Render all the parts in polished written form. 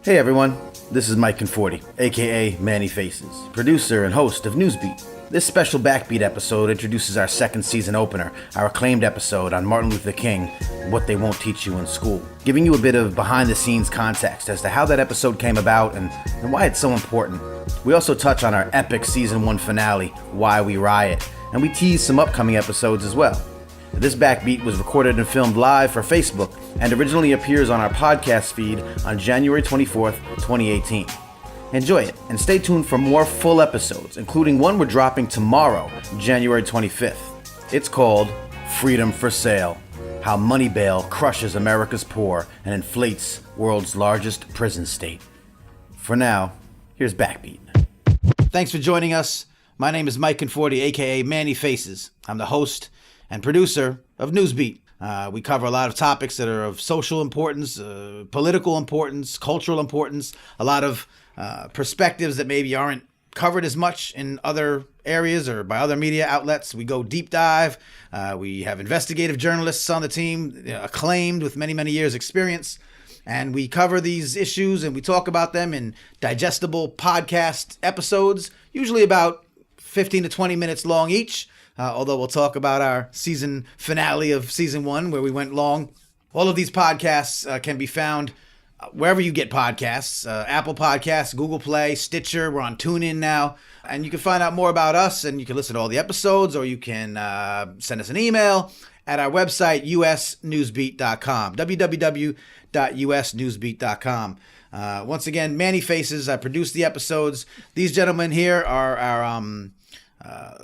Hey everyone, this is Mike Conforti, aka Manny Faces, producer and host of Newsbeat. This special BackBeat episode introduces our second season opener, our acclaimed episode on Martin Luther King, What They Won't Teach You in School, giving you a bit of behind-the-scenes context as to how that episode came about and why it's so important. We also touch on our epic Season 1 finale, Why We Riot, and we tease some upcoming episodes as well. This BackBeat was recorded and filmed live for Facebook and originally appears on our podcast feed on January 24th, 2018. Enjoy it, and stay tuned for more full episodes, including one we're dropping tomorrow, January 25th. It's called Freedom for Sale: How Money Bail Crushes America's Poor and Inflates World's Largest Prison State. For now, here's BackBeat. Thanks for joining us. My name is Mike Conforti, aka Manny Faces. I'm the host and producer of Newsbeat. We cover a lot of topics that are of social importance, political importance, cultural importance, a lot of perspectives that maybe aren't covered as much in other areas or by other media outlets. We go deep dive. We have investigative journalists on the team, acclaimed with many, many years experience. And we cover these issues and we talk about them in digestible podcast episodes, usually about 15 to 20 minutes long each. Although we'll talk about our season finale of season 1 where we went long. All of these podcasts can be found wherever you get podcasts, Apple Podcasts, Google Play, Stitcher. We're on TuneIn now. And you can find out more about us and you can listen to all the episodes, or you can send us an email at our website, usnewsbeat.com, www.usnewsbeat.com. Once again, Manny Faces. I produce the episodes. These gentlemen here are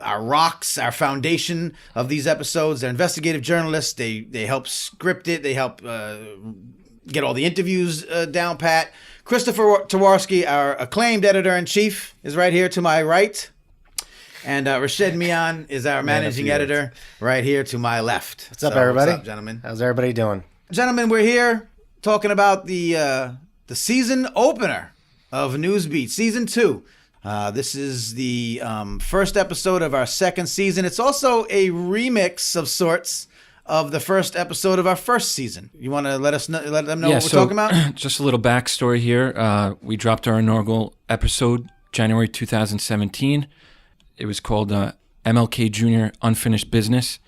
our rocks, our foundation of these episodes. They're investigative journalists. They help script it. They help get all the interviews down pat. Christopher Tawarski, our acclaimed editor-in-chief, is right here to my right. And Rashid Mian is our managing editor right here to my left. What's up, everybody? What's up, gentlemen? How's everybody doing? Gentlemen, we're here talking about the season opener of Newsbeat, Season 2. This is the first episode of our second season. It's also a remix of sorts of the first episode of our first season. You want to let them know what we're talking about? Just a little backstory here. We dropped our inaugural episode January 2017. It was called MLK Jr. Unfinished Business,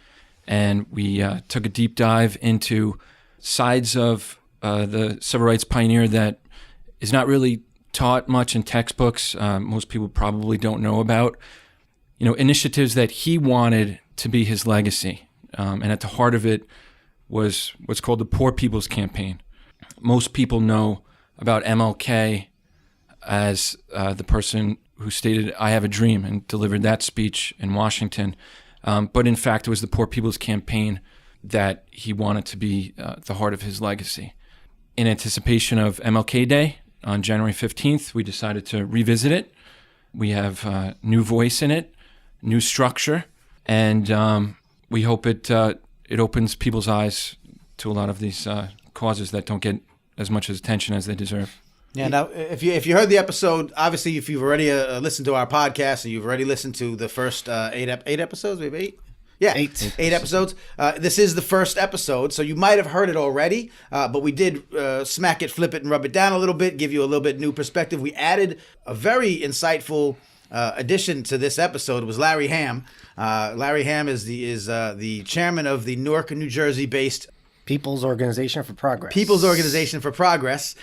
and we took a deep dive into sides of the civil rights pioneer that is not really taught much in textbooks. Most people probably don't know about, initiatives that he wanted to be his legacy. And at the heart of it was what's called the Poor People's Campaign. Most people know about MLK as the person who stated, "I have a dream," and delivered that speech in Washington. But in fact, it was the Poor People's Campaign that he wanted to be the heart of his legacy. In anticipation of MLK Day, on January 15th, we decided to revisit it. We have new voice in it, new structure, and we hope it opens people's eyes to a lot of these causes that don't get as much attention as they deserve. Yeah. Now, if you heard the episode, obviously, if you've already listened to our podcast and you've already listened to the first eight episodes, we have 8. Yeah, eight episodes. This is the first episode, so you might have heard it already, but we did smack it, flip it, and rub it down a little bit, give you a little bit new perspective. We added a very insightful addition to this episode. It was Larry Ham. Larry Ham is the chairman of the Newark, New Jersey-based People's Organization for Progress. People's Organization for Progress.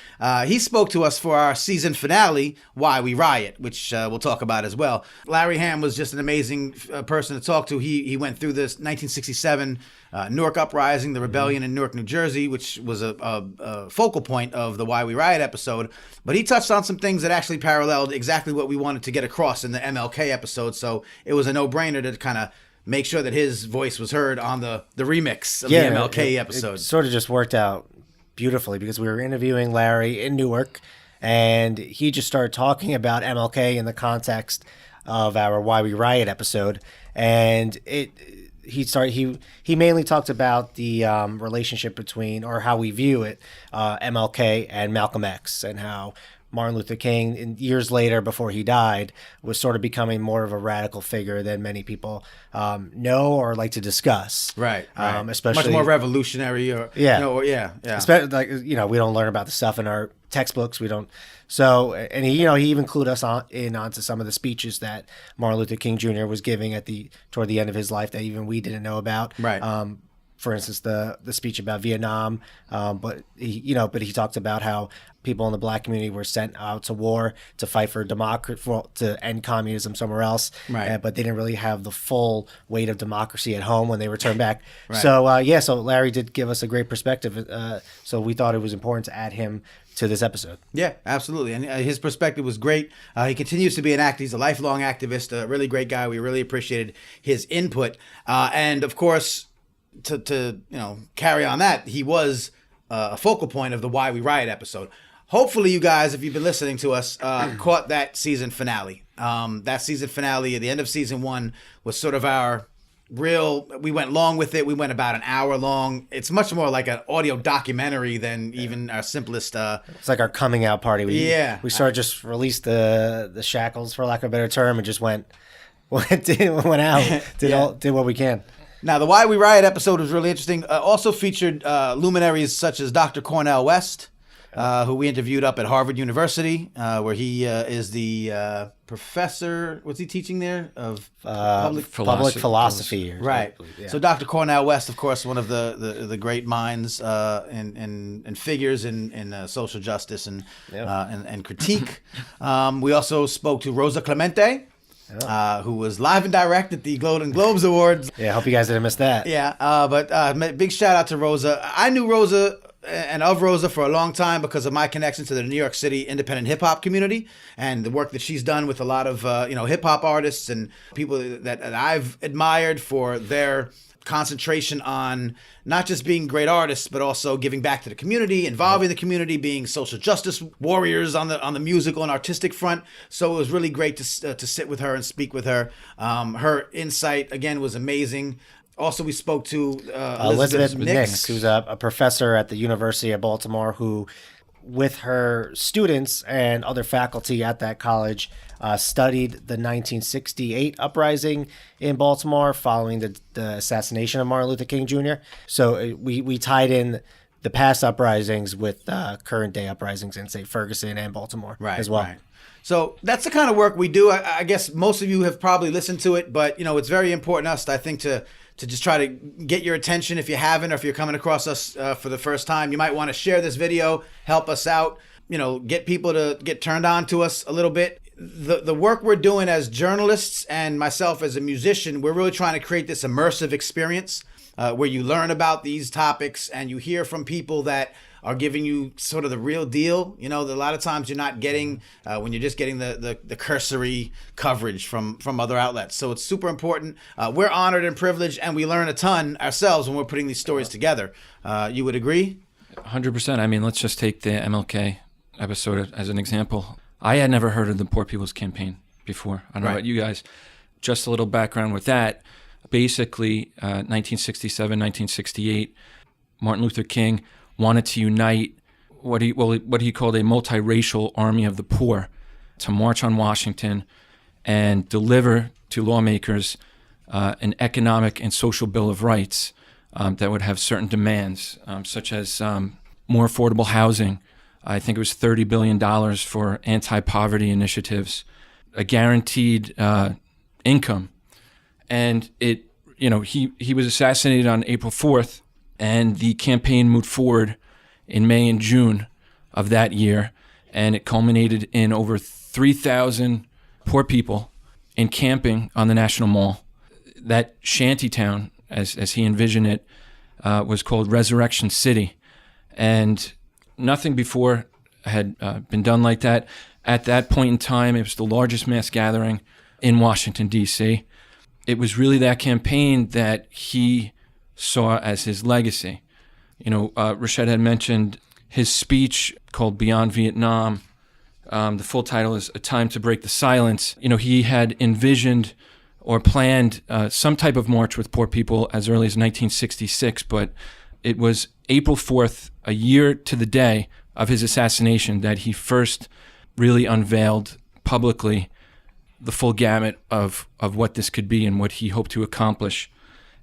He spoke to us for our season finale, Why We Riot, which we'll talk about as well. Larry Ham was just an amazing person to talk to. He went through this 1967 Newark Uprising, the rebellion in Newark, New Jersey, which was a focal point of the Why We Riot episode. But he touched on some things that actually paralleled exactly what we wanted to get across in the MLK episode. So it was a no-brainer to kind of make sure that his voice was heard on the remix of the MLK episode. It sort of just worked out beautifully because we were interviewing Larry in Newark, and he just started talking about MLK in the context of our Why We Riot episode, and he mainly talked about the relationship between, or how we view it, MLK and Malcolm X, and how Martin Luther King, and years later, before he died, was sort of becoming more of a radical figure than many people know or like to discuss. Right. Especially much more revolutionary, or yeah. Especially like we don't learn about the stuff in our textbooks. We don't. So, and he even clued us onto some of the speeches that Martin Luther King Jr. was giving toward the end of his life that even we didn't know about. Right. For instance, the speech about Vietnam, but he talked about how people in the black community were sent out to war to fight for democracy, to end communism somewhere else. Right. But they didn't really have the full weight of democracy at home when they returned back. Right. So Larry did give us a great perspective. So we thought it was important to add him to this episode. Yeah, absolutely. And his perspective was great. He continues to be an activist. He's a lifelong activist, a really great guy. We really appreciated his input. And of course, to carry on that, he was a focal point of the Why We Riot episode. Hopefully you guys, if you've been listening to us, caught that season finale. That season finale at the end of season 1 was sort of our we went long with it. We went about an hour long. It's much more like an audio documentary than even our simplest. It's like our coming out party. We sort of just released the shackles, for lack of a better term, and just went out, did what we can. Now, the Why We Riot episode was really interesting. Also featured luminaries such as Dr. Cornel West, who we interviewed up at Harvard University, where he is the professor. What's he teaching there? Of public philosophy. Right. Yeah. So Dr. Cornel West, of course, one of the great minds and figures in social justice and critique. We also spoke to Rosa Clemente, who was live and direct at the Golden Globes Awards. Yeah, I hope you guys didn't miss that. Yeah, but big shout out to Rosa. I knew Rosa and of Rosa for a long time because of my connection to the New York City independent hip hop community and the work that she's done with a lot of hip hop artists and people that I've admired for their concentration on not just being great artists but also giving back to the community, involving the community, being social justice warriors on the musical and artistic front. So it was really great to sit with her and speak with her. Her insight again was amazing. Also, we spoke to Elizabeth Nix, who's a professor at the University of Baltimore, who, with her students and other faculty at that college, studied the 1968 uprising in Baltimore following the assassination of Martin Luther King Jr. So we tied in the past uprisings with current day uprisings in, say, Ferguson and Baltimore as well. Right. So that's the kind of work we do. I guess most of you have probably listened to it, but it's very important to us, I think, to just try to get your attention if you haven't, or if you're coming across us for the first time. You might want to share this video, help us out, get people to get turned on to us a little bit. The work we're doing as journalists and myself as a musician, we're really trying to create this immersive experience where you learn about these topics and you hear from people that are giving you sort of the real deal. A lot of times you're not getting when you're just getting the cursory coverage from other outlets. So it's super important. We're honored and privileged, and we learn a ton ourselves when we're putting these stories together. You would agree? 100%. I mean, let's just take the MLK episode as an example. I had never heard of the Poor People's Campaign before. I don't know about you guys. Just a little background with that. Basically, 1967, 1968, Martin Luther King wanted to unite what he called a multiracial army of the poor to march on Washington and deliver to lawmakers an economic and social bill of rights that would have certain demands, such as more affordable housing. I think it was $30 billion for anti-poverty initiatives, a guaranteed income. And he was assassinated on April 4th, and the campaign moved forward in May and June of that year, and it culminated in over 3,000 poor people encamping on the National Mall. That shanty town, as he envisioned it, was called Resurrection City, and nothing before had been done like that. At that point in time, it was the largest mass gathering in Washington, D.C. It was really that campaign that he saw as his legacy. Rashad had mentioned his speech called Beyond Vietnam. The full title is A Time to Break the Silence. He had envisioned or planned some type of march with poor people as early as 1966, but it was April 4th, a year to the day of his assassination, that he first really unveiled publicly the full gamut of what this could be and what he hoped to accomplish.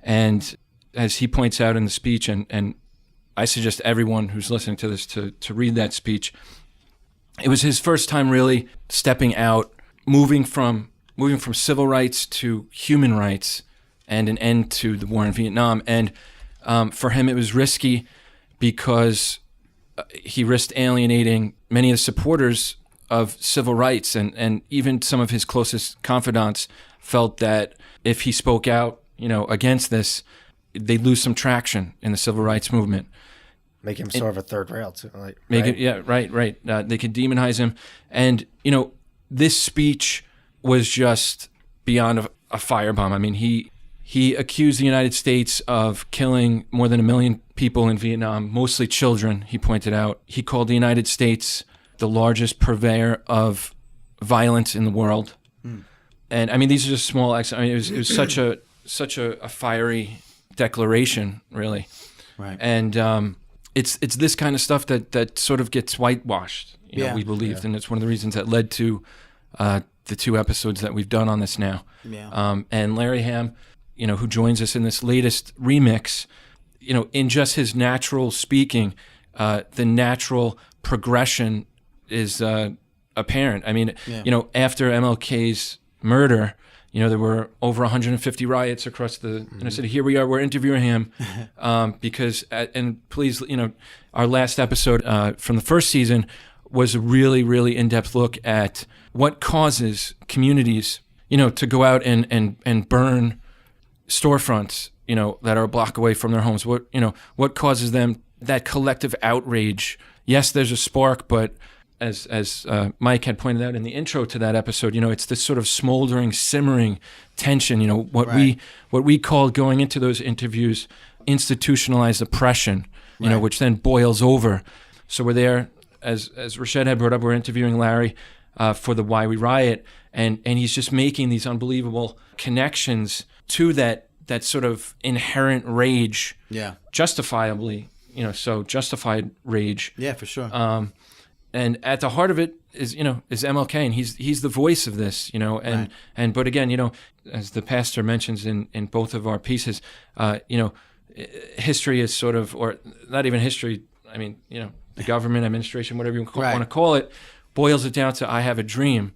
And as he points out in the speech, and I suggest everyone who's listening to this to read that speech, it was his first time really stepping out, moving from civil rights to human rights and an end to the war in Vietnam. And for him, it was risky because he risked alienating many of the supporters of civil rights, and even some of his closest confidants felt that if he spoke out, against this, they'd lose some traction in the civil rights movement. Make him sort of a third rail too. Right? Right. They could demonize him, and this speech was just beyond a firebomb. I mean, he accused the United States of killing more than 1 million people in Vietnam, mostly children. He pointed out he called the United States the largest purveyor of violence in the world. And I mean, these are just small. I mean, it was such a fiery declaration, really. Right. And it's this kind of stuff that sort of gets whitewashed. We believed, and it's one of the reasons that led to the 2 episodes that we've done on this now. Yeah. And Larry Ham, who joins us in this latest remix, in just his natural speaking, the natural progression is apparent. I mean, after MLK's murder, there were over 150 riots across the city. Here we are, we're interviewing him because, and please, our last episode from the first season was a really, really in-depth look at what causes communities, to go out and burn storefronts, that are a block away from their homes. What causes them that collective outrage? Yes, there's a spark, but as Mike had pointed out in the intro to that episode, it's this sort of smoldering, simmering tension. What we called going into those interviews institutionalized oppression. Which then boils over. So we're there, as Rashad had brought up, we're interviewing Larry for the We Riot, and he's just making these unbelievable connections to that sort of inherent rage. Yeah. Justifiably, so justified rage. Yeah, for sure. And at the heart of it is MLK, and he's the voice of this, Right. but again, as the pastor mentions in both of our pieces, history is sort of, or not even history, I mean, the government, administration, whatever you Right. want to call it, boils it down to I Have a Dream,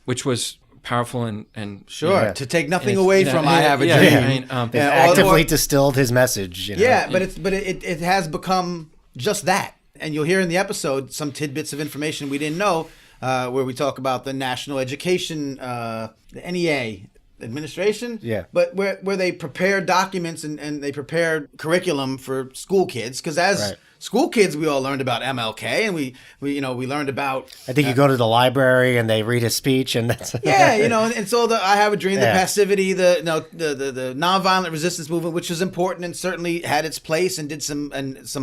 which was powerful and Sure, to take nothing away from I Have a Dream. I mean, Actively distilled his message. But it has become just that. And you'll hear in the episode some tidbits of information we didn't know, where we talk about the National Education, the NEA administration. Yeah. But where they prepare documents and they prepare curriculum for school kids, because as school kids, we all learned about MLK, and we learned about. I think you go to the library and they read his speech, and that's and so the I Have a Dream, the passivity, the nonviolent resistance movement, which was important and certainly had its place and did some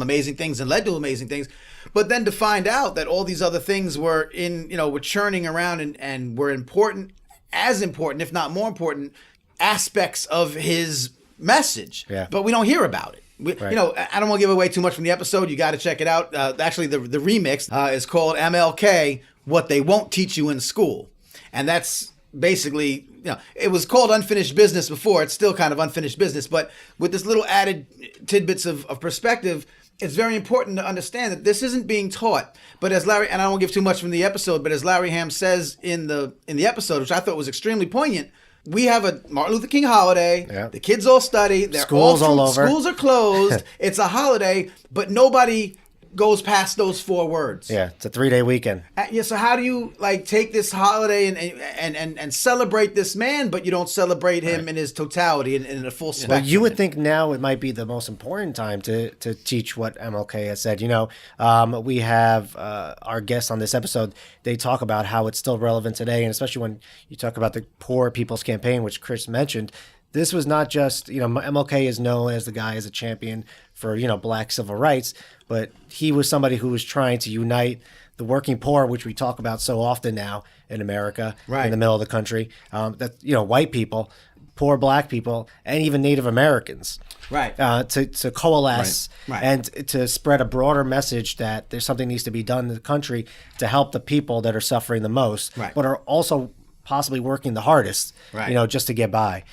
amazing things and led to amazing things, but then to find out that all these other things were were churning around and were important, as important, if not more important, aspects of his message. Yeah. But we don't hear about it. I don't want to give away too much from the episode. You got to check it out. Actually, the remix is called MLK, What They Won't Teach You in School. And that's basically, it was called Unfinished Business before. It's still kind of unfinished business. But with this little added tidbits of perspective, it's very important to understand that this isn't being taught. But as Larry, and I don't want to give too much from the episode, but as Larry Ham says in the episode, which I thought was extremely poignant, we have a Martin Luther King holiday. Yeah. The kids all study. Schools all over. Schools are closed. It's a holiday, but nobody goes past those 4 words. Yeah, it's a 3-day weekend. So how do you take this holiday and celebrate this man, but you don't celebrate him in his totality and in a full spectrum? Well, you would think now it might be the most important time to teach what MLK has said. We have our guests on this episode. They talk about how it's still relevant today, and especially when you talk about the Poor People's Campaign, which Chris mentioned. This was not just, MLK is known as the guy as a champion for, black civil rights, but he was somebody who was trying to unite the working poor, which we talk about so often now in America, in the middle of the country, white people. poor black people and even Native Americans. Right. To coalesce Right. and to spread a broader message that there's something needs to be done in the country to help the people that are suffering the most, Right. but are also possibly working the hardest, Right. just to get by.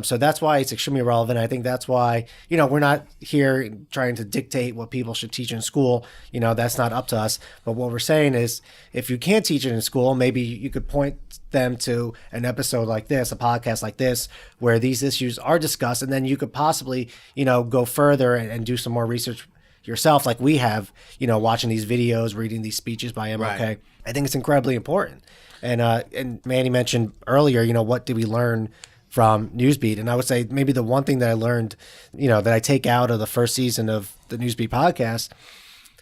So that's why it's extremely relevant. I think that's why, we're not here trying to dictate what people should teach in school. That's not up to us. But what we're saying is, if you can't teach it in school, maybe you could point them to an episode like this, a podcast like this, where these issues are discussed. And then you could possibly, go further and do some more research yourself, like we have, watching these videos, reading these speeches by MLK. Right. I think it's incredibly important. And Manny mentioned earlier, what did we learn from Newsbeat? And I would say maybe the one thing that I learned, that I take out of the first season of the Newsbeat podcast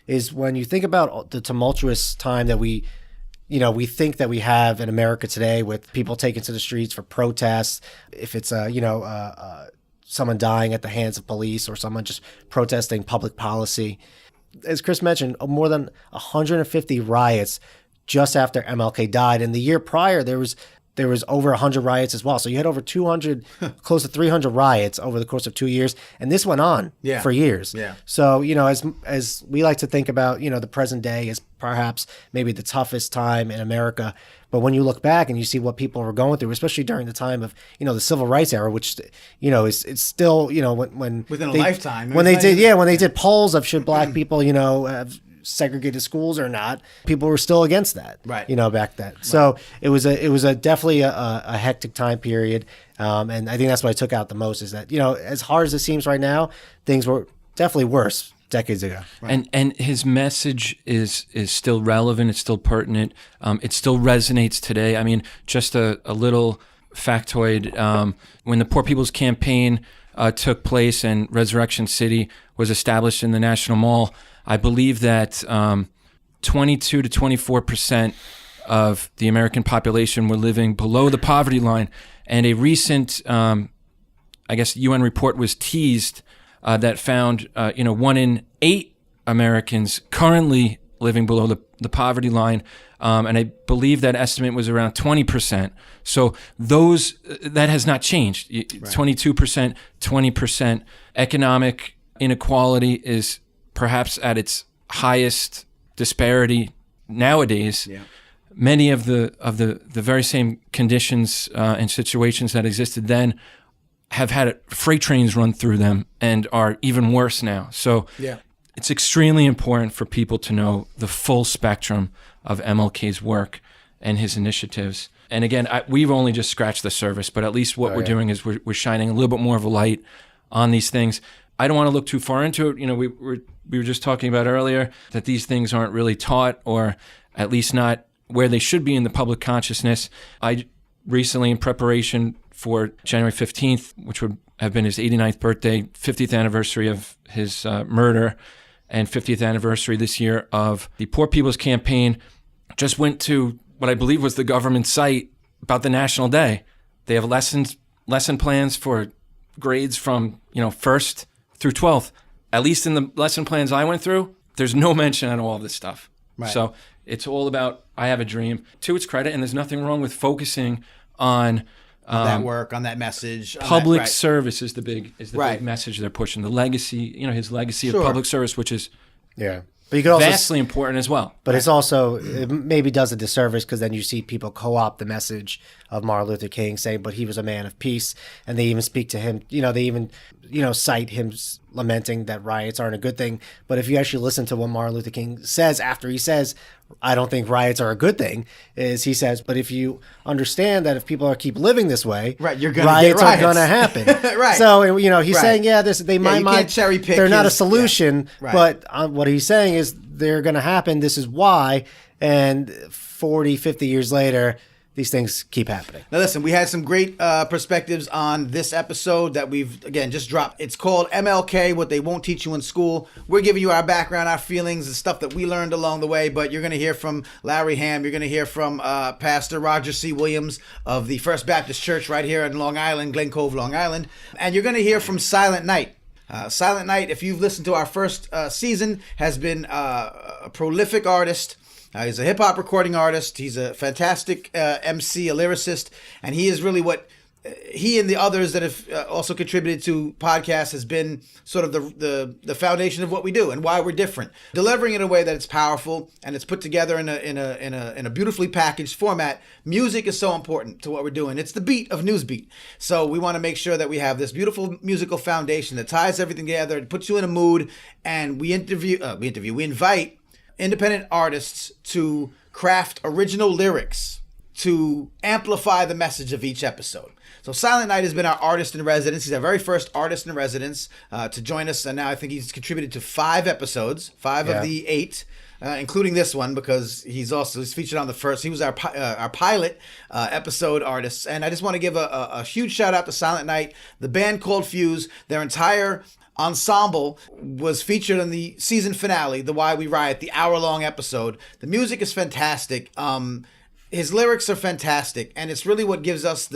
is when you think about the tumultuous time that we think that we have in America today, with people taking to the streets for protests, if it's someone dying at the hands of police or someone just protesting public policy. As Chris mentioned, more than 150 riots just after MLK died. And the year prior, there was over 100 riots as well. So you had over 200, close to 300 riots over the course of 2 years. And this went on for years. Yeah. So, as we like to think about, the present day as perhaps maybe the toughest time in America. But when you look back and you see what people were going through, especially during the time of, the civil rights era, which, it's still, when within a lifetime. When they did polls of should black people, have segregated schools or not, people were still against that, right? Back then. Right. So it was definitely a hectic time period, and I think that's what I took out the most is that as hard as it seems right now, things were definitely worse decades ago. Right. And his message is still relevant. It's still pertinent. It still resonates today. I mean, just a little factoid: when the Poor People's Campaign took place and Resurrection City was established in the National Mall, I believe that 22 to 24% of the American population were living below the poverty line. And a recent, UN report was teased that found, 1 in 8 Americans currently living below the poverty line. And I believe that estimate was around 20%. So that has not changed. 22%, 20%. Economic inequality is perhaps at its highest disparity nowadays. Yeah. Many of the very same conditions and situations that existed then have had freight trains run through them and are even worse now. So it's extremely important for people to know the full spectrum of MLK's work and his initiatives. And again, we've only just scratched the surface, but at least what we're doing is we're shining a little bit more of a light on these things. I don't want to look too far into it. We were just talking about earlier that these things aren't really taught, or at least not where they should be in the public consciousness. I recently, in preparation for January 15th, which would have been his 89th birthday, 50th anniversary of his murder, and 50th anniversary this year of the Poor People's Campaign, just went to what I believe was the government site about the National Day. They have lesson plans for grades from first through 12th. At least in the lesson plans I went through, there's no mention of all of this stuff. Right. So it's all about, I have a dream, to its credit, and there's nothing wrong with focusing on that work, on that message. Public service is the big big message they're pushing. The legacy, his legacy of public service, which is but you could also vastly important as well. But it's also, it maybe does a disservice because then you see people co-opt the message of Martin Luther King, saying, but he was a man of peace. And they even speak to him, they even, cite him lamenting that riots aren't a good thing. But if you actually listen to what Martin Luther King says after he says, I don't think riots are a good thing, is he says, but if you understand that if people keep living this way, riots are going to happen. So, he's saying, they might cherry pick. They're not a solution, but what he's saying is they're going to happen. This is why. And 40, 50 years later, these things keep happening. Now, listen, we had some great perspectives on this episode that we've, again, just dropped. It's called MLK, What They Won't Teach You in School. We're giving you our background, our feelings, and stuff that we learned along the way, but you're going to hear from Larry Ham. You're going to hear from Pastor Roger C. Williams of the First Baptist Church right here in Long Island, Glen Cove, Long Island. And you're going to hear from Silent Night. Silent Night, if you've listened to our first season, has been a prolific artist. He's a hip-hop recording artist. He's a fantastic MC, a lyricist, and he is really what he and the others that have also contributed to podcasts has been sort of the foundation of what we do and why we're different. Delivering it in a way that it's powerful and it's put together in a beautifully packaged format. Music is so important to what we're doing. It's the beat of Newsbeat. So we want to make sure that we have this beautiful musical foundation that ties everything together, it puts you in a mood, and we invite independent artists to craft original lyrics to amplify the message of each episode. So Silent Night has been our artist in residence. He's our very first artist in residence to join us, and now I think he's contributed to 5 episodes, 5 of the 8, including this one, because he's featured on the first. He was our pilot episode artist, and I just want to give a huge shout out to Silent Night, the band called Fuse. Their entire ensemble was featured in the season finale, the Why We Riot, the hour-long episode. The music is fantastic. His lyrics are fantastic, and it's really what gives us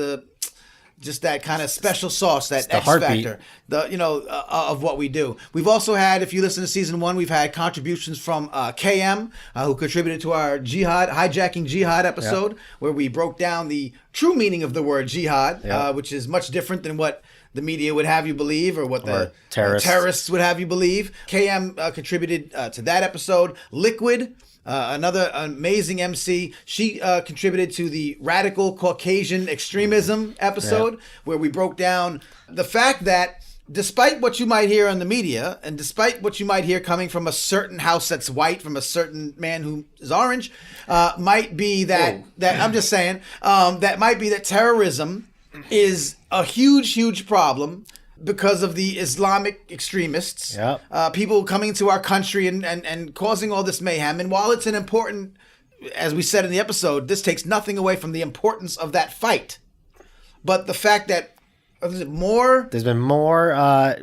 just that kind of special sauce, that X factor, of what we do. We've also had, if you listen to season 1, we've had contributions from KM, who contributed to our hijacking jihad episode, where we broke down the true meaning of the word jihad, which is much different than what the media would have you believe, or what the terrorists would have you believe. KM contributed to that episode. Liquid, another amazing MC. She contributed to the radical Caucasian extremism episode, where we broke down the fact that despite what you might hear on the media, and despite what you might hear coming from a certain house that's white, from a certain man who is orange, might be that I'm just saying, that might be that terrorism is a huge problem because of the Islamic extremists, people coming into our country and causing all this mayhem. And while it's an important, as we said in the episode, this takes nothing away from the importance of that fight. But the fact that there's been more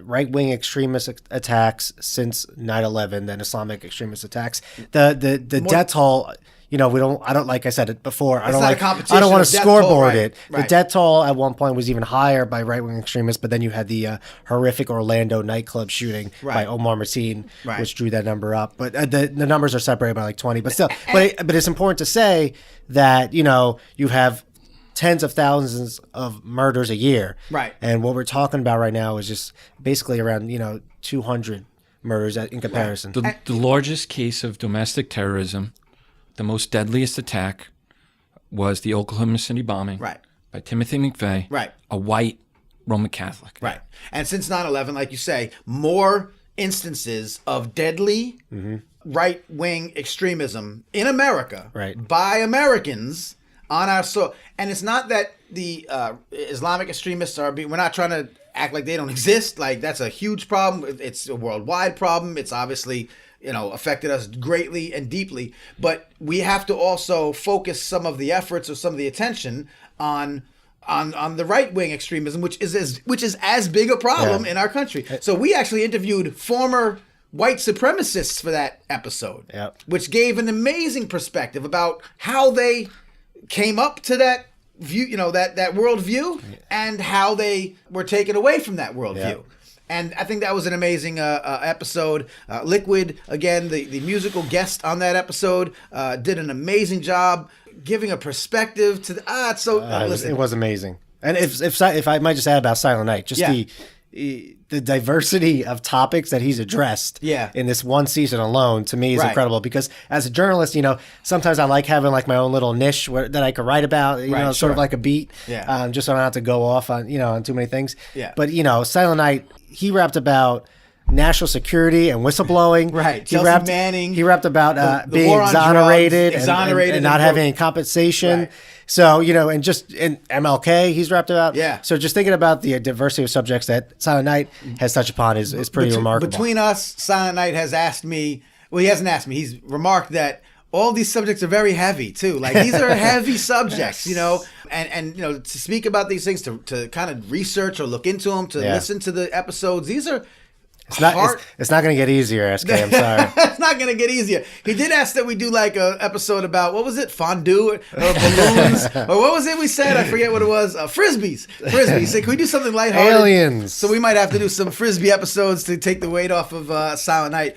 right-wing extremist attacks since 9/11 than Islamic extremist attacks. The death toll, I don't, like I said it before, I don't want to scoreboard it. The death toll at one point was even higher by right-wing extremists, but then you had the horrific Orlando nightclub shooting by Omar Mateen, which drew that number up. But the numbers are separated by like 20. But still, but it's important to say that, you have tens of thousands of murders a year. Right. And what we're talking about right now is just basically around, 200 murders in comparison. The largest case of domestic terrorism, the most deadliest attack, was the Oklahoma City bombing by Timothy McVeigh, a white Roman Catholic. Right. And since 9/11, like you say, more instances of deadly right-wing extremism in America by Americans on our soil. And it's not that the Islamic extremists we're not trying to act like they don't exist. Like, that's a huge problem. It's a worldwide problem. It's obviously affected us greatly and deeply, but we have to also focus some of the efforts or some of the attention on the right-wing extremism, which is as big a problem in our country. So we actually interviewed former white supremacists for that episode, which gave an amazing perspective about how they came up to that view, that worldview, and how they were taken away from that worldview. And I think that was an amazing episode. Liquid, again, the musical guest on that episode, did an amazing job giving a perspective to the. It was amazing. And if I might just add about Silent Night, just the diversity of topics that he's addressed in this one season alone, to me, is incredible. Because as a journalist, sometimes I like having like my own little niche that I could write about, sort of like a beat, just so I don't have to go off on, on too many things. But, Silent Night, he rapped about national security and whistleblowing. He rapped about being exonerated and not having any compensation. So, and just in MLK, he's rapped about. So just thinking about the diversity of subjects that Silent Night has touched upon is pretty remarkable. Between us, Silent Night has asked me, well, he hasn't asked me, he's remarked that all these subjects are very heavy too. Like, these are heavy subjects, and to speak about these things, to kind of research or look into them, to listen to the episodes. These are It's not going to get easier, SK. I'm sorry. It's not going to get easier. He did ask that we do like a episode about, what was it, fondue or balloons, or what was it we said? I forget what it was. Frisbees. He said, can we do something lighthearted? Aliens. So we might have to do some frisbee episodes to take the weight off of Silent Night.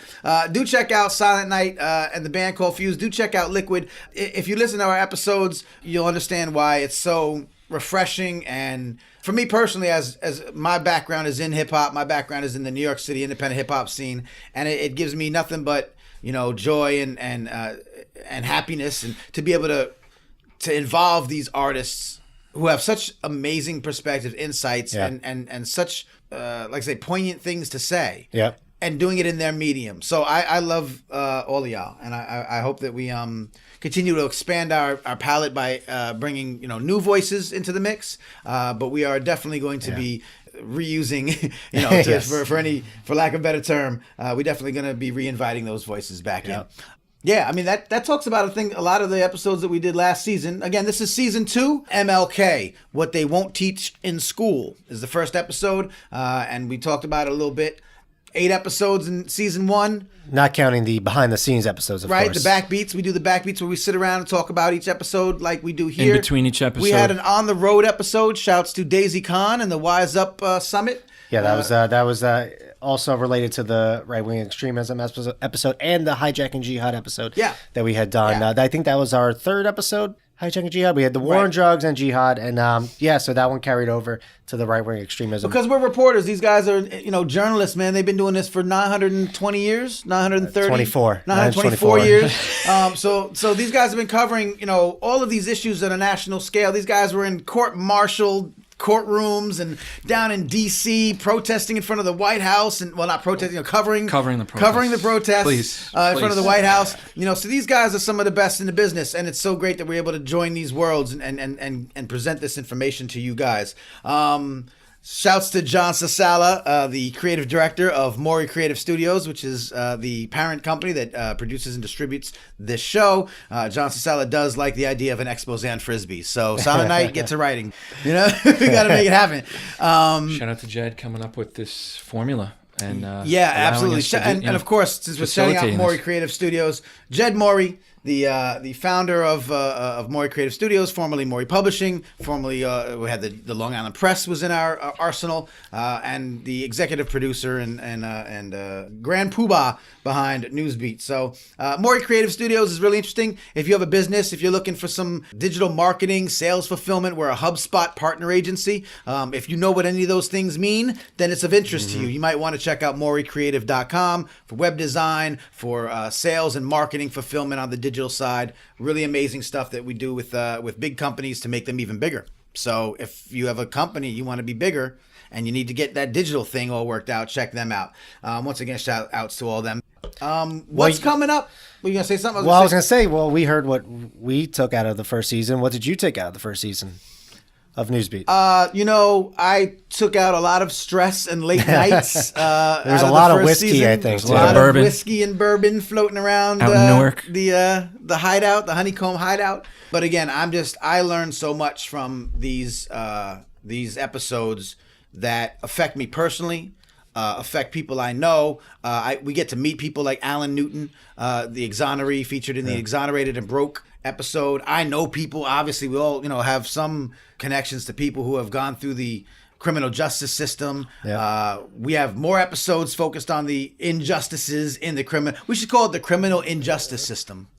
Do check out Silent Night and the band called Fuse. Do check out Liquid. If you listen to our episodes, you'll understand why it's so refreshing. And for me personally, as my background is in hip hop, my background is in the New York City independent hip hop scene, and it gives me nothing but joy and happiness, and to be able to involve these artists who have such amazing perspectives, insights, and such like I say, poignant things to say. Yep. And doing it in their medium. So I love all of y'all, and I hope that we continue to expand our palette by bringing new voices into the mix. But we are definitely going to be reusing, Yes. for lack of a better term, we're definitely going to be reinviting those voices back in. Yeah, I mean, that talks about, I think, a lot of the episodes that we did last season. Again, this is season 2. MLK, What They Won't Teach in School, is the first episode, and we talked about it a little bit. 8 episodes in season 1. Not counting the behind-the-scenes episodes, of course. Right, the backbeats. We do the backbeats where we sit around and talk about each episode like we do here. In between each episode. We had an on-the-road episode. Shouts to Daisy Khan and the Wise Up Summit. Yeah, that was also related to the right-wing extremism episode and the hijacking jihad episode that we had done. Yeah. I think that was our 3rd episode, hijacking jihad. We had the war on drugs and jihad, and so that one carried over to the right-wing extremism. Because we're reporters. These guys are, journalists, man. They've been doing this for 920 years, 930. 924 years. So these guys have been covering, all of these issues on a national scale. These guys were in court-martialed courtrooms and down in D.C. protesting in front of the White House, and not protesting, covering the protest, please, in front of the White House. So these guys are some of the best in the business, and it's so great that we're able to join these worlds and present this information to you guys. Shouts to John Sasala, the creative director of Maury Creative Studios, which is the parent company that produces and distributes this show. John Sasala does like the idea of an expose and frisbee. So Silent Night, get to writing. We got to make it happen. Shout out to Jed coming up with this formula. And absolutely. And of course, since we're setting up Maury Creative Studios, Jed Maury, the founder of Maury Creative Studios, formerly Maury Publishing, formerly we had the Long Island Press was in our arsenal, and the executive producer and grand poobah behind Newsbeat. So Maury Creative Studios is really interesting. If you have a business, if you're looking for some digital marketing, sales fulfillment, we're a HubSpot partner agency. If you know what any of those things mean, then it's of interest to you. You might want to check out MauryCreative.com for web design, for sales and marketing fulfillment on the digital side. Really amazing stuff that we do with big companies to make them even bigger. So if you have a company, you want to be bigger, and you need to get that digital thing all worked out, check them out. Once again, shout outs to all of them. What's coming up? Were you going to say something? I was going to say, we heard what we took out of the first season. What did you take out of the first season of Newsbeat? I took out a lot of stress and late nights. There's a lot of whiskey, season. I think. There's a lot of bourbon. Whiskey and bourbon floating around out in Newark. The hideout, the Honeycomb Hideout. But again, I learned so much from these episodes that affect me personally, affect people I know. We get to meet people like Alan Newton, the exoneree featured in the Exonerated and Broke episode. I know people, obviously we all, have some connections to people who have gone through the criminal justice system. We have more episodes focused on the injustices in the criminal. We should call it the criminal injustice system.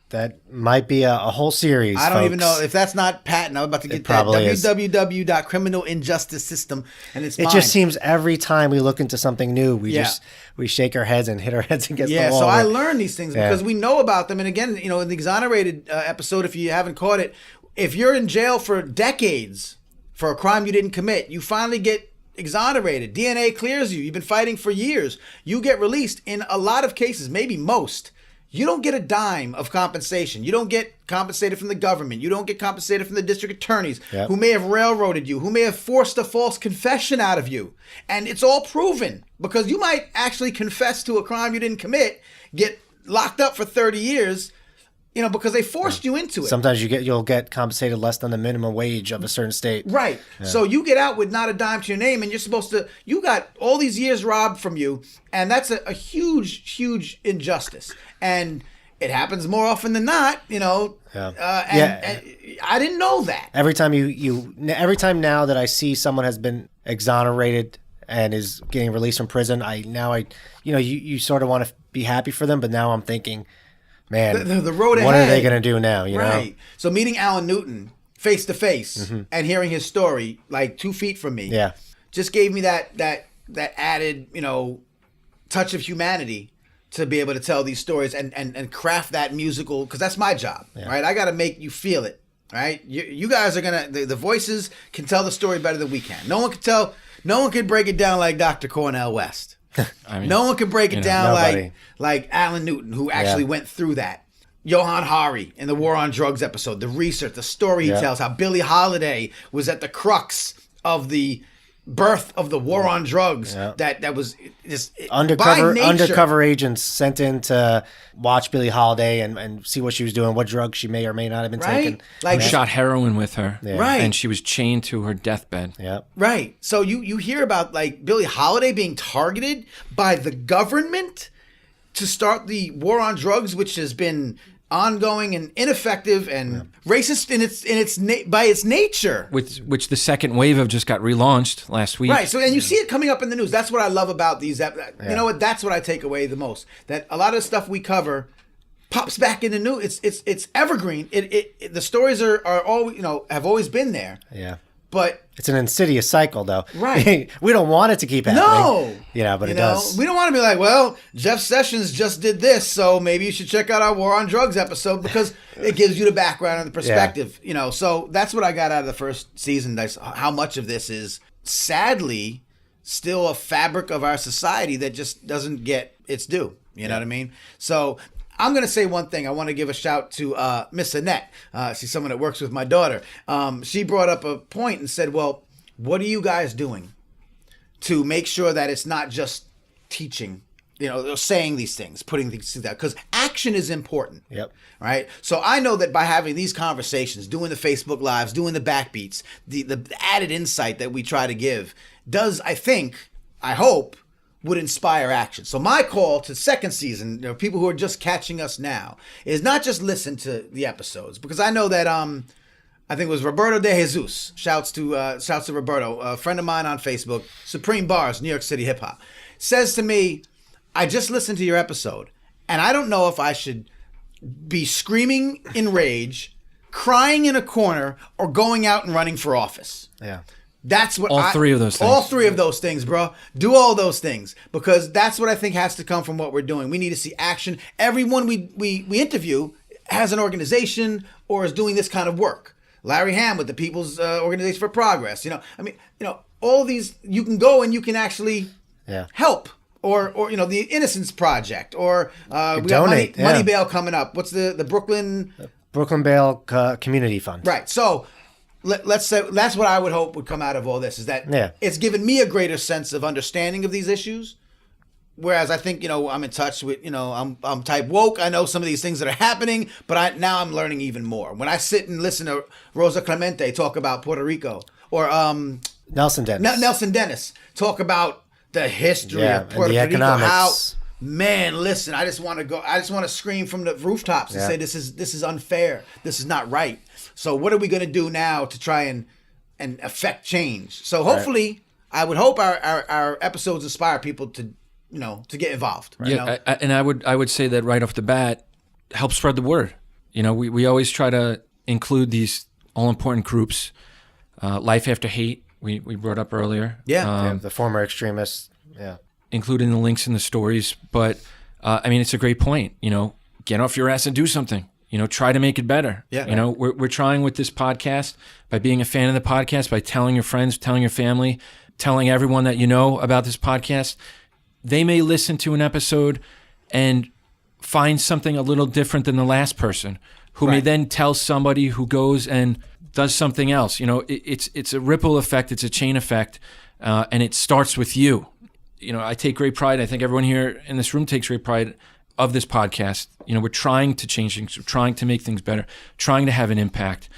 That might be a whole series. I don't even know if that's not patent. I'm about to get that www.criminalinjusticesystem, and it's mine. It just seems every time we look into something new, we shake our heads and hit our heads against the wall. So I learned these things because we know about them. And again, in the Exonerated episode, if you haven't caught it, if you're in jail for decades for a crime you didn't commit, you finally get exonerated. DNA clears you. You've been fighting for years. You get released. In a lot of cases, maybe most, you don't get a dime of compensation. You don't get compensated from the government. You don't get compensated from the district attorneys who may have railroaded you, who may have forced a false confession out of you. And it's all proven because you might actually confess to a crime you didn't commit, get locked up for 30 years, because they forced you into it. Sometimes you'll get compensated less than the minimum wage of a certain state. Right. Yeah. So you get out with not a dime to your name, and you got all these years robbed from you, and that's a huge, huge injustice. And it happens more often than not, and I didn't know that. Every time every time now that I see someone has been exonerated and is getting released from prison, you sort of want to be happy for them, but now I'm thinking, man, the road ahead. What are they going to do now? You know? So meeting Alan Newton face to face and hearing his story like 2 feet from me, just gave me that added, touch of humanity to be able to tell these stories and craft that musical, because that's my job, right? I got to make you feel it, right? You guys are gonna the voices can tell the story better than we can. No one can break it down like Dr. Cornel West. I mean, no one can break it down like Alan Newton, who actually went through that. Johan Hari in the War on Drugs episode, the research, the story he tells, how Billie Holiday was at the crux of the birth of the War on Drugs. That was just undercover agents sent in to watch Billie Holiday and see what she was doing, what drugs she may or may not have been taking. Like, who shot heroin with her, and she was chained to her deathbed. Right. So you hear about like Billie Holiday being targeted by the government to start the War on Drugs, which has been ongoing and ineffective and racist by its nature. Which the second wave of just got relaunched last week. Right. So, and you see it coming up in the news. That's what I love about these. You know what? That's what I take away the most. That a lot of the stuff we cover pops back in the news. It's evergreen. The stories are all have always been there. Yeah. But it's an insidious cycle, though. Right. We don't want it to keep happening. No. But it does. We don't want to be like, well, Jeff Sessions just did this, so maybe you should check out our War on Drugs episode, because it gives you the background and the perspective. So that's what I got out of the first season. That's how much of this is sadly still a fabric of our society that just doesn't get its due. You know what I mean? So I'm going to say one thing. I want to give a shout to Miss Annette. She's someone that works with my daughter. She brought up a point and said, well, what are you guys doing to make sure that it's not just teaching, saying these things, putting things together? Because action is important. Yep. Right? So I know that by having these conversations, doing the Facebook Lives, doing the backbeats, the added insight that we try to give does, I hope, would inspire action. So my call to second season, people who are just catching us now, is not just listen to the episodes, because I know that I think it was Roberto De Jesus. Shouts to Roberto, a friend of mine on Facebook, Supreme Bars, New York City hip hop, says to me, I just listened to your episode, and I don't know if I should be screaming in rage, crying in a corner, or going out and running for office. Yeah. That's what all three of those things. All three of those things, bro. Do all those things, because that's what I think has to come from what we're doing. We need to see action. Everyone we interview has an organization or is doing this kind of work. Larry Ham with the People's Organization for Progress. All these, you can go and you can actually help. Or the Innocence Project, or we donate. got Money Bail coming up. What's the Brooklyn Bail Community Fund? Right. So let's say that's what I would hope would come out of all this, is that it's given me a greater sense of understanding of these issues. Whereas I think, I'm in touch with, I'm type woke. I know some of these things that are happening, but now I'm learning even more. When I sit and listen to Rosa Clemente talk about Puerto Rico, or Nelson Dennis talk about the history of Puerto Rico, economics. Listen, I just want to scream from the rooftops and say, this is unfair. This is not right. So what are we going to do now to try and affect change? So hopefully, I would hope our episodes inspire people to get involved. Right? And I would say that right off the bat, help spread the word. We always try to include these all important groups. Life After Hate, we brought up earlier. The former extremists. Including the links in the stories. But it's a great point. Get off your ass and do something. Try to make it better. We're trying with this podcast, by being a fan of the podcast, by telling your friends, telling your family, telling everyone that you know about this podcast. They may listen to an episode and find something a little different than the last person, who may then tell somebody who goes and does something else. It's a ripple effect. It's a chain effect, and it starts with you. I take great pride. I think everyone here in this room takes great pride of this podcast. We're trying to change things, we're trying to make things better, trying to have an impact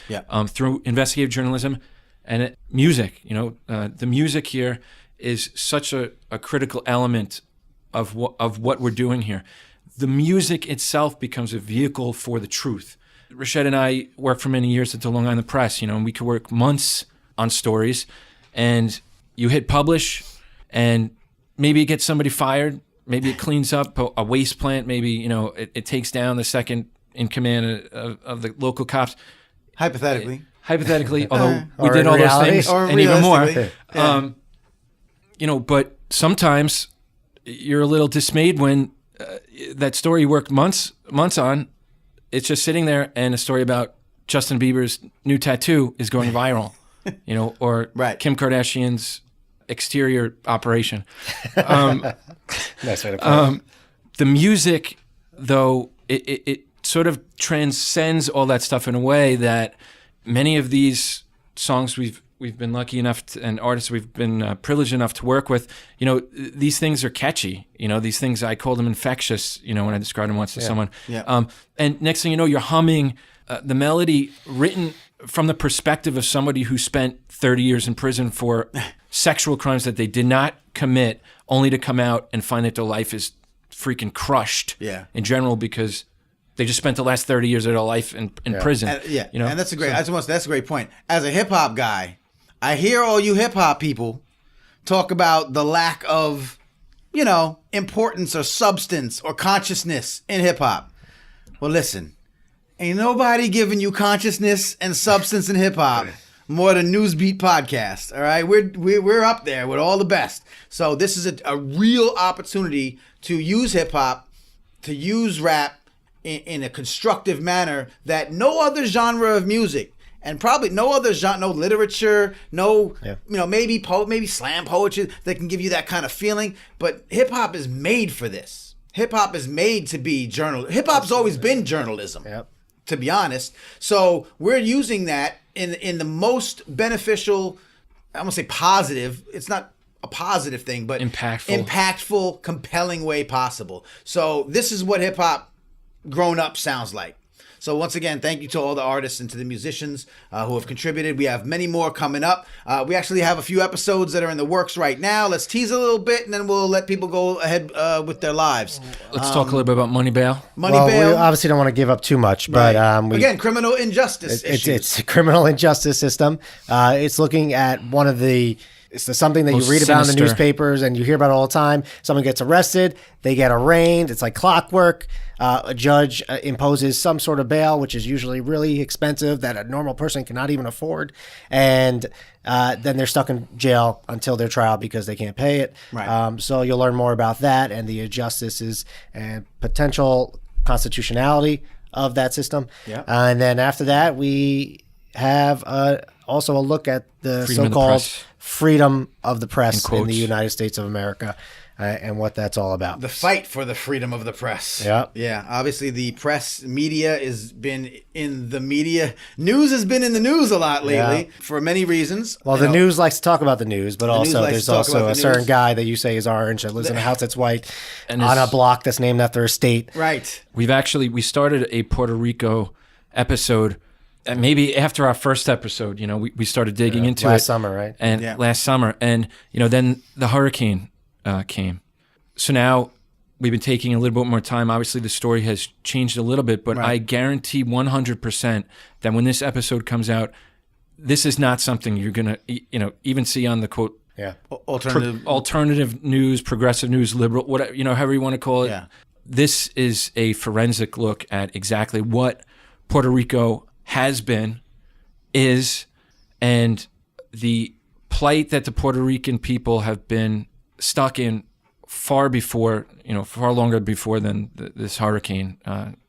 through investigative journalism and music. The music here is such a critical element of what we're doing here. The music itself becomes a vehicle for the truth. Rashad and I worked for many years at the Long Island Press, and we could work months on stories, and you hit publish, and maybe it gets somebody fired. Maybe it cleans up a waste plant. Maybe, it takes down the second in command of the local cops. Hypothetically. hypothetically, although we Or did in all those reality. things Or and even more. realistically. But sometimes you're a little dismayed when that story you worked months on, it's just sitting there, and a story about Justin Bieber's new tattoo is going viral, or Right. Kim Kardashian's exterior operation. Nice way to put it. The music, though, it sort of transcends all that stuff in a way that many of these songs we've been lucky enough to, and artists we've been privileged enough to work with, these things are catchy. These things, I call them infectious, when I described them once to someone. Yeah. And next thing you know, you're humming the melody written from the perspective of somebody who spent 30 years in prison for sexual crimes that they did not commit, only to come out and find that their life is freaking crushed in general because they just spent the last 30 years of their life in prison. And that's a great. That's a great point. As a hip hop guy, I hear all you hip hop people talk about the lack of, importance or substance or consciousness in hip hop. Well, listen, ain't nobody giving you consciousness and substance in hip hop more than Newsbeat podcast. All right, we're up there with all the best. So this is a real opportunity to use hip hop, to use rap in a constructive manner that no other genre of music, and probably no other genre, no literature, maybe slam poetry that can give you that kind of feeling. But hip hop is made for this. Hip hop is made to be Hip hop's always been journalism, to be honest. So we're using that in the most beneficial, I'm gonna say positive. It's not a positive thing, but impactful, compelling way possible. So this is what hip hop grown up sounds like. So once again, thank you to all the artists and to the musicians who have contributed. We have many more coming up. We actually have a few episodes that are in the works right now. Let's tease a little bit, and then we'll let people go ahead with their lives. Let's talk a little bit about Money Bail. We obviously don't want to give up too much, but again, criminal injustice issues. It's a criminal injustice system. It's looking at it's something that you read about in the newspapers and you hear about all the time. Someone gets arrested, they get arraigned. It's like clockwork. A judge imposes some sort of bail, which is usually really expensive that a normal person cannot even afford. And then they're stuck in jail until their trial because they can't pay it. Right. So you'll learn more about that and the injustices and potential constitutionality of that system. Yeah. And then after that, we have also a look at the so-called freedom of the press in the United States of America and what that's all about. The fight for the freedom of the press. Yeah. Obviously, the press media has been in the media. News has been in the news a lot lately for many reasons. Well, the news likes to talk about the news, but also there's also a certain guy that you say is orange that lives in a house that's white and on a block that's named after a state. Right. We started a Puerto Rico episode. And maybe after our first episode, we started digging into it. Last summer, right? And last summer. And, then the hurricane came. So now we've been taking a little bit more time. Obviously, the story has changed a little bit, but I guarantee 100% that when this episode comes out, this is not something you're going to, even see on the quote, alternative news, progressive news, liberal, whatever, however you want to call it. Yeah. This is a forensic look at exactly what Puerto Rico has been, is, and the plight that the Puerto Rican people have been stuck in far longer before than this hurricane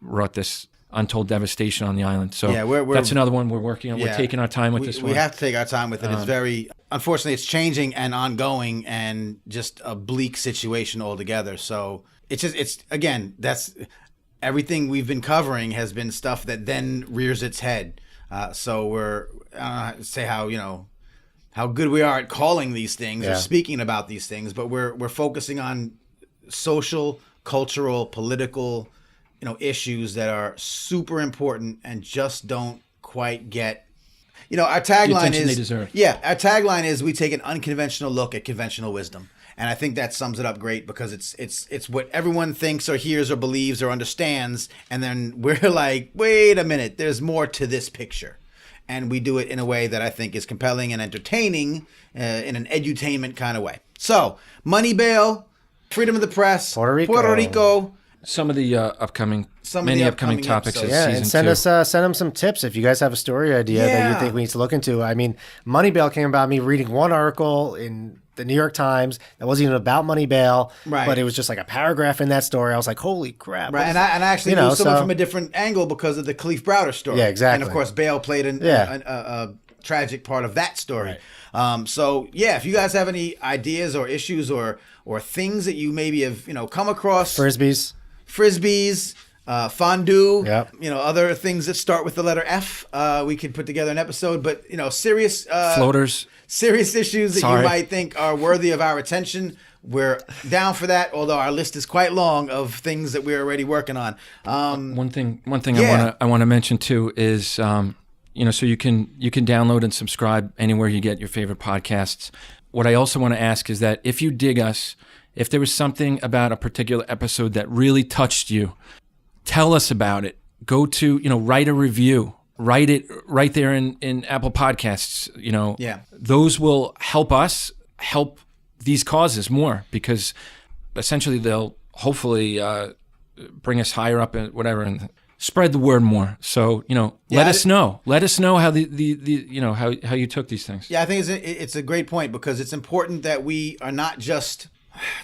wrought this untold devastation on the island. So that's another one we're working on. We're taking our time with this one. We have to take our time with it. It's unfortunately, it's changing and ongoing and just a bleak situation altogether. So that's everything we've been covering has been stuff that then rears its head. So we're, I don't know, say how good we are at calling these things or speaking about these things, but we're focusing on social, cultural, political, issues that are super important and just don't quite get. Our tagline our tagline is we take an unconventional look at conventional wisdom. And I think that sums it up great because it's what everyone thinks or hears or believes or understands. And then we're like, wait a minute, there's more to this picture. And we do it in a way that I think is compelling and entertaining in an edutainment kind of way. So, Money Bail, freedom of the press, Puerto Rico, some of the upcoming topics of Yeah, season and send 2. us send them some tips if you guys have a story idea that you think we need to look into. I mean, Moneyball came about me reading one article in the New York Times that wasn't even about Moneyball, but it was just like a paragraph in that story. I was like, holy crap. Right, and I actually knew someone from a different angle because of the Khalif Browder story. Yeah, exactly. And of course, Bale played a tragic part of that story. Right. So yeah, if you guys have any ideas or issues or things that you maybe have come across, frisbees, fondue, other things that start with the letter F, we could put together an episode. But serious floaters, serious issues that you might think are worthy of our attention, we're down for that. Although our list is quite long of things that we're already working on. One thing I want to mention too is so you can download and subscribe anywhere you get your favorite podcasts. What I also want to ask is that if you dig us, if there was something about a particular episode that really touched you, tell us about it. Go to, write a review. Write it right there in Apple Podcasts. Those will help us help these causes more, because essentially they'll hopefully bring us higher up and whatever and spread the word more. So, let us know. Let us know how how you took these things. Yeah, I think it's a great point, because it's important that we are not just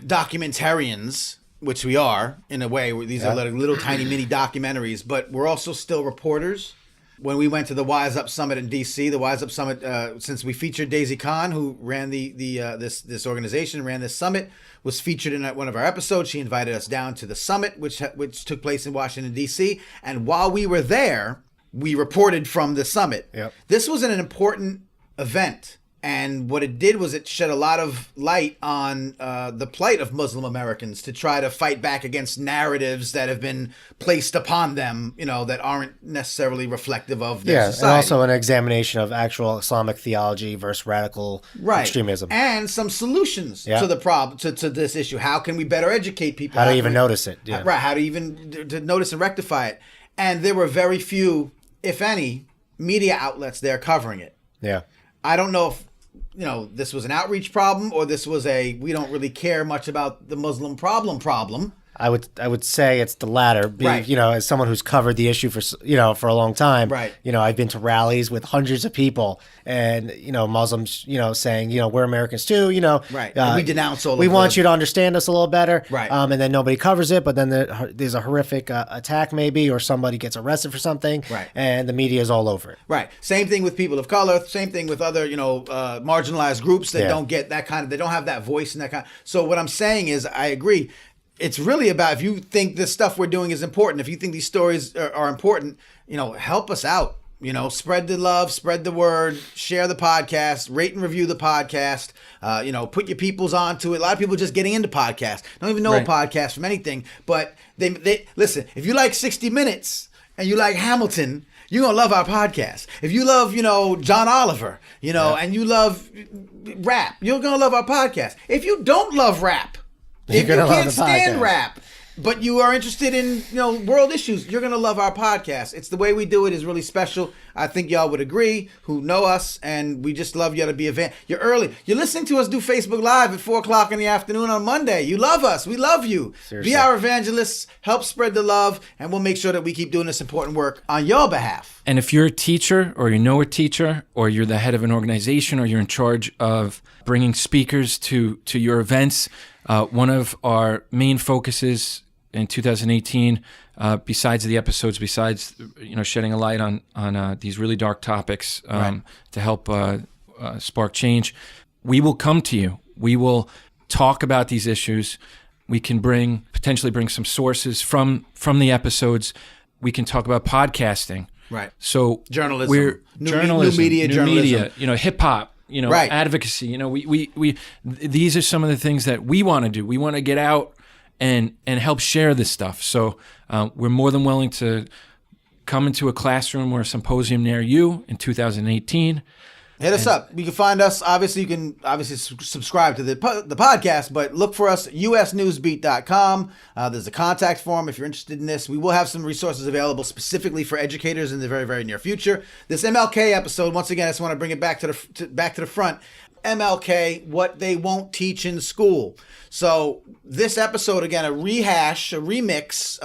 documentarians, which we are in a way. These are little tiny mini documentaries, but we're also still reporters. When we went to the Wise Up Summit in D.C., the Wise Up Summit, since we featured Daisy Khan, who ran this organization, ran this summit, was featured in one of our episodes. She invited us down to the summit, which took place in Washington, D.C. And while we were there, we reported from the summit. Yep. This was an important event. And what it did was it shed a lot of light on the plight of Muslim Americans, to try to fight back against narratives that have been placed upon them, that aren't necessarily reflective of their society. And also an examination of actual Islamic theology versus radical extremism. And some solutions to the problem, to this issue. How can we better educate people? How to even notice it. Yeah. Right, how to even to notice and rectify it. And there were very few, if any, media outlets there covering it. Yeah. I don't know if this was an outreach problem, or this was we don't really care much about the Muslim problem. I would say it's the latter. Right. As someone who's covered the issue for a long time. Right. I've been to rallies with hundreds of people, and Muslims, saying, we're Americans too. Right. And we denounce all. We want you to understand us a little better. Right. And then nobody covers it, but then there's a horrific attack maybe, or somebody gets arrested for something. Right. And the media is all over it. Right. Same thing with people of color. Same thing with other marginalized groups that don't get that kind of. They don't have that voice and that kind. So what I'm saying is, I agree. It's really about, if you think this stuff we're doing is important, if you think these stories are important, help us out. Spread the love, spread the word, share the podcast, rate and review the podcast. Put your peoples onto it. A lot of people just getting into podcasts, don't even know a podcast from anything. But they listen. If you like 60 Minutes and you like Hamilton, you're gonna love our podcast. If you love, John Oliver, and you love rap, you're gonna love our podcast. If you don't love rap, if you can't stand rap, but you are interested in world issues, you're gonna love our podcast. It's the way we do it is really special. I think y'all would agree, who know us, and we just love y'all to be You're early. You're listening to us do Facebook Live at 4:00 in the afternoon on Monday. You love us. We love you. Seriously. Be our evangelists. Help spread the love, and we'll make sure that we keep doing this important work on your behalf. And if you're a teacher, or a teacher, or you're the head of an organization, or you're in charge of bringing speakers to your events, one of our main focuses in 2018, besides the episodes, besides shedding a light on these really dark topics, to help spark change, we will come to you. We will talk about these issues. We can potentially bring some sources from the episodes. We can talk about podcasting. Right. So journalism, new media, hip hop. Right. Advocacy. We these are some of the things that we want to do. We want to get out and help share this stuff. So we're more than willing to come into a classroom or a symposium near you in 2018. Hit us up. You can find us. Obviously, you can subscribe to the podcast, but look for us at usnewsbeat.com. There's a contact form if you're interested in this. We will have some resources available specifically for educators in the very, very near future. This MLK episode, once again, I just want to bring it back to the front. MLK, what they won't teach in school. So this episode, again, a rehash, a remix,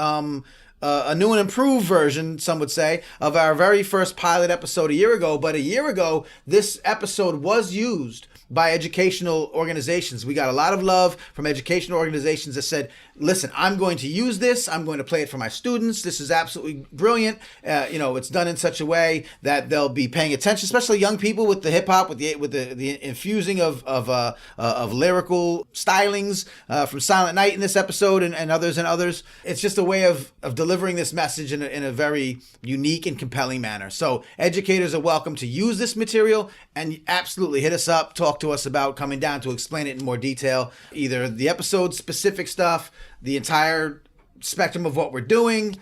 a new and improved version, some would say, of our very first pilot episode a year ago. But a year ago, this episode was used by educational organizations. We got a lot of love from educational organizations that said, listen, I'm going to use this. I'm going to play it for my students. This is absolutely brilliant. It's done in such a way that they'll be paying attention, especially young people with the hip hop, with the infusing of lyrical stylings from Silent Night in this episode and others. It's just a way of delivering this message in a very unique and compelling manner. So educators are welcome to use this material, and absolutely hit us up, talk to us about coming down to explain it in more detail, either the episode specific stuff, the entire spectrum of what we're doing,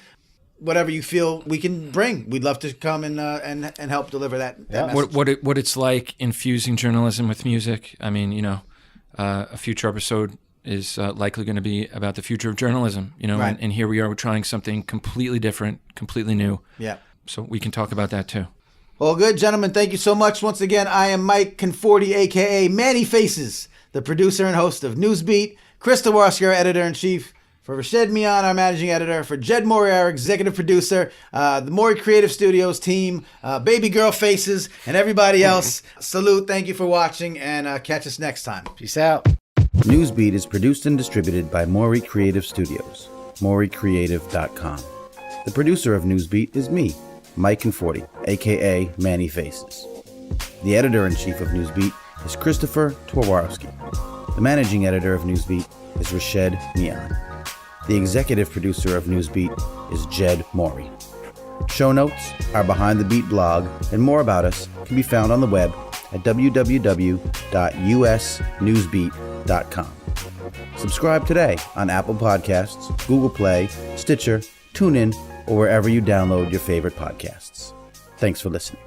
whatever you feel we can bring. We'd love to come and help deliver that message. What it's like infusing journalism with music. I mean, a future episode is likely going to be about the future of journalism, Right. and here we are, we're trying something completely different, completely new. Yeah. So we can talk about that too. Well, good, gentlemen. Thank you so much. Once again, I am Mike Conforti, a.k.a. Manny Faces, the producer and host of Newsbeat. Chris Tawarski, our editor-in-chief. For Rashed Mian, our managing editor. For Jed Mori, our executive producer. The Mori Creative Studios team. Baby Girl Faces, and everybody else. Salute. Thank you for watching, and catch us next time. Peace out. Newsbeat is produced and distributed by Mori Creative Studios. MoriCreative.com. The producer of Newsbeat is me, Mike Conforti, a.k.a. Manny Faces. The editor-in-chief of Newsbeat is Christopher Twarowski. The managing editor of Newsbeat is Rashed Mian. The executive producer of Newsbeat is Jed Mori. Show notes, our Behind the Beat blog, and more about us can be found on the web at www.usnewsbeat.com. Subscribe today on Apple Podcasts, Google Play, Stitcher, TuneIn, or wherever you download your favorite podcasts. Thanks for listening.